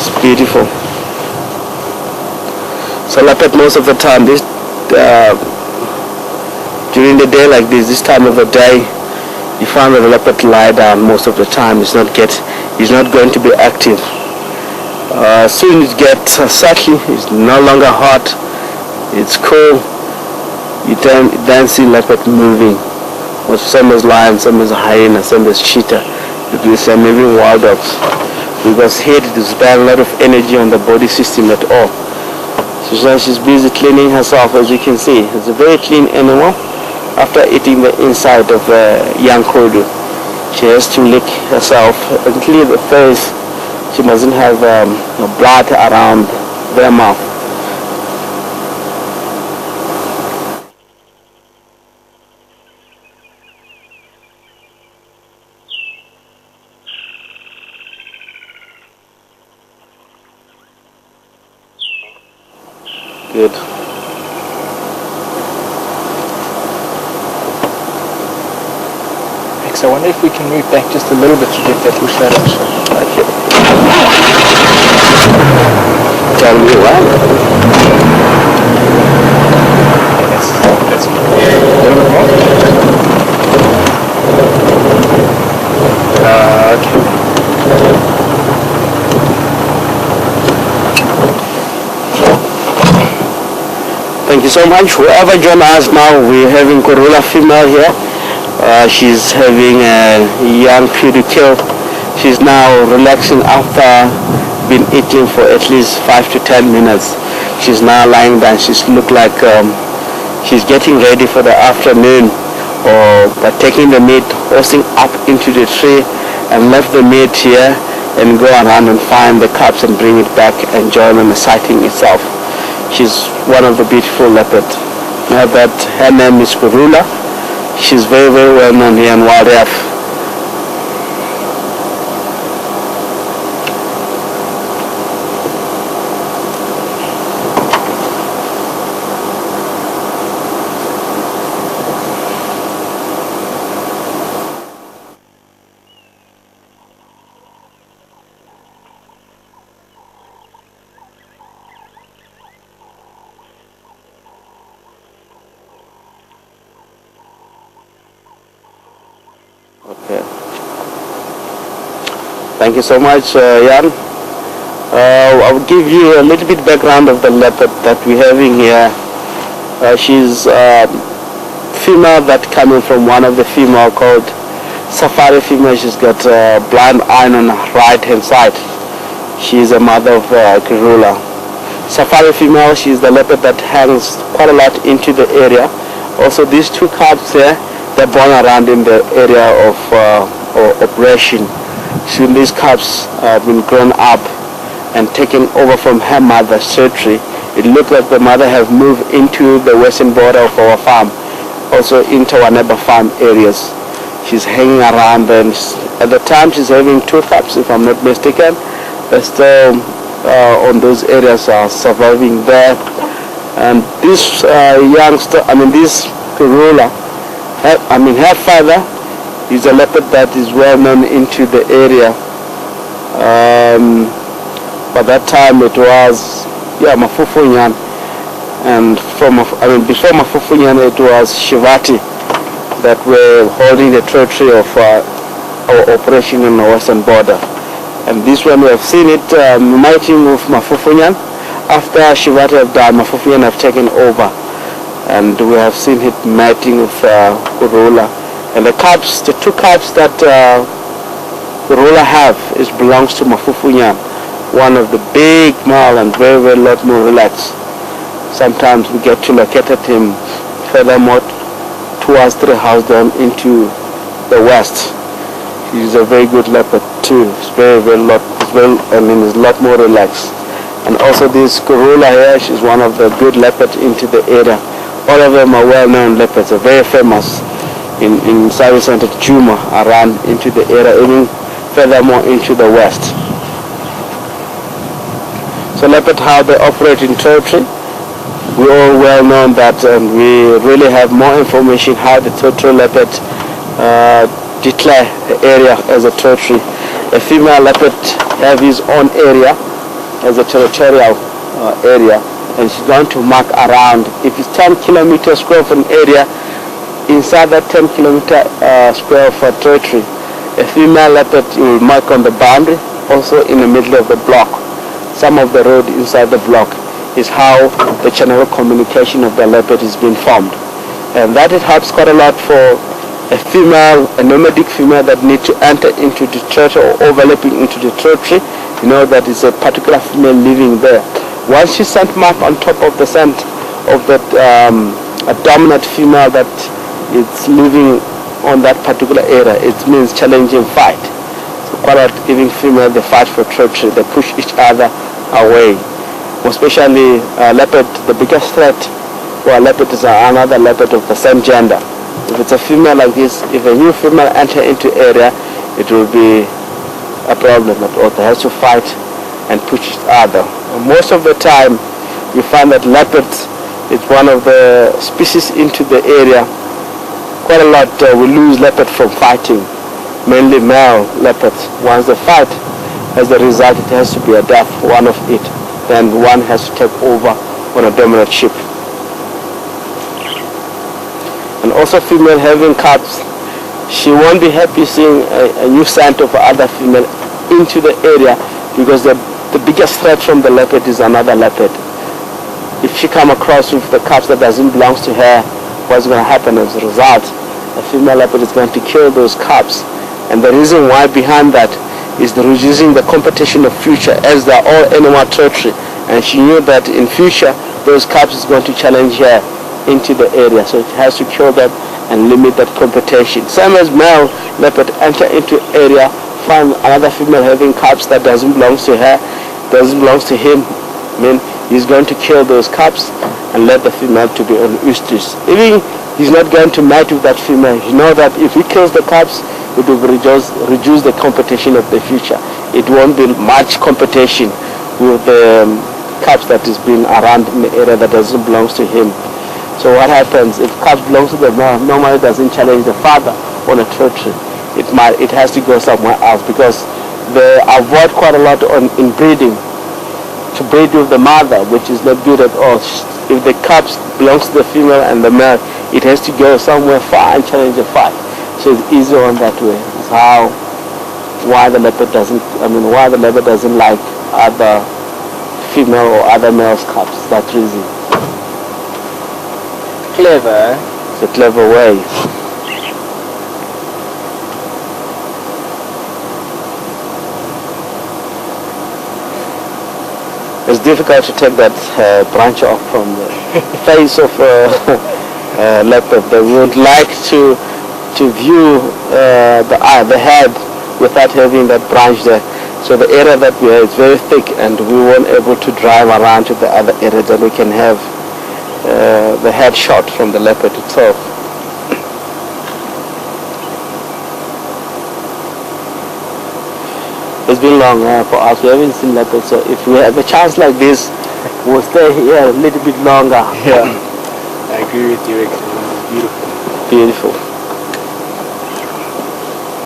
It's beautiful. So leopard most of the time, this during the day like this time of the day, you find that the leopard lie down most of the time. He's not going to be active. Soon it gets settled. It's no longer hot. It's cool. You then see leopard moving. Same as lion, same as hyena, same as cheetah. Same even wild dogs. Because here it is spend a lot of energy on the body system at all. So she's busy cleaning herself, as you can see. It's a very clean animal. After eating the inside of the young kodu, she has to lick herself and clear the face. She mustn't have blood around their mouth. Good. So I wonder if we can move back just a little bit to get that bush shadow. Okay. Tell me why. That's a little bit more. Okay. Thank you so much. Whoever joined us now, we're having Karula female here. She's having a young pudu kill. She's now relaxing after been eating for at least 5 to 10 minutes. She's now lying down. She's look like she's getting ready for the afternoon, or by taking the meat, hoisting up into the tree and left the meat here and go around and find the cubs and bring it back and join on the sighting itself. She's one of the beautiful leopards. Now that her name is Karula. She's very, very well known here in wildlife. Okay. Thank you so much, Jan. I will give you a little bit background of the leopard that we're having here. She's female that coming from one of the female called Safari female. She's got a blind eye on her right hand side. She's a mother of Karula. Safari female, she's the leopard that hangs quite a lot into the area. Also these two cubs here, they're born around in the area of operation. So these cubs have been grown up and taken over from her mother's territory. It looked like the mother have moved into the western border of our farm, also into our neighbor farm areas. She's hanging around, and at the time she's having two cubs, if I'm not mistaken. They're still on those areas are surviving there. And this youngster, this Karula, her father is a leopard that is well known into the area. By that time it was Mafufunyan, and before Mafufunyan it was Shivati that were holding the territory of our operation on the western border. And this one we have seen it mighting with Mafufunyan. After Shivati have died, Mafufunyan have taken over. And we have seen it mating with Karula. And the two cubs that Karula have belongs to Mafufunyan, one of the big male and very, very lot more relaxed. Sometimes we get to locate him furthermore towards the house down into the west. He's a very good leopard too. It's very, very lot. He's a lot more relaxed. And also this Karula here, she's one of the good leopards into the area. All of them are well-known leopards, are very famous in Service Center Juma, around into the area, even furthermore into the west. So leopard, how they operate in territory, we all well known that, and we really have more information how the territorial leopard declare the area as a territory. A female leopard have his own area as a territorial area, and she's going to mark around. If it's 10 kilometers square of an area, inside that 10 kilometer square of a territory, a female leopard will mark on the boundary, also in the middle of the block. Some of the road inside the block is how the channel of communication of the leopard is being formed. And that it helps quite a lot for a female, a nomadic female that need to enter into the territory or overlapping into the territory. You know that is a particular female living there. Once she scent mark on top of the scent of that a dominant female that is living on that particular area, it means challenging fight. So quite a lot giving female the fight for territory. They push each other away. Especially leopard, the biggest threat for a leopard is another leopard of the same gender. If it's a female like this, if a new female enter into area, it will be a problem that they have to fight and push each other. And most of the time, you find that leopards is one of the species into the area. Quite a lot we lose leopard from fighting, mainly male leopards. Once they fight, as a result, it has to be a death, one of it. Then one has to take over on a dominant ship. And also female having cubs, she won't be happy seeing a new scent of other female into the area, because the biggest threat from the leopard is another leopard. If she come across with the cubs that doesn't belong to her, what's going to happen as a result? A female leopard is going to kill those cubs. And the reason why behind that is the reducing the competition of future, as they are all animal territory. And she knew that in future, those cubs is going to challenge her into the area. So it has to kill them and limit that competition. Same as male leopard enter into area, find another female having cubs that doesn't belong to her, doesn't belong to him. I mean, he's going to kill those cubs and let the female to be on oysters. Even he's not going to mate with that female. You know that if he kills the cubs, it will reduce the competition of the future. It won't be much competition with the cubs that is being around in the area that doesn't belong to him. So what happens if cubs belongs to the male? Normally doesn't challenge the father on a territory. It has to go somewhere else, because they avoid quite a lot in breeding, to breed with the mother, which is not good at all. If the cubs belongs to the female and the male, it has to go somewhere far and challenge the fight. So it's easier on that way. It's why the leopard doesn't like other female or other male's cubs. That reason. Clever. It's a clever way. It's difficult to take that branch off from the face of a leopard. They would like to view the head without having that branch there. So the area that we have is very thick, and we weren't able to drive around to the other areas, and we can have the head shot from the leopard itself. It's been long for us. We haven't seen leopards, so if we have a chance like this, we'll stay here a little bit longer. Yeah, I agree with you. It's beautiful. Beautiful.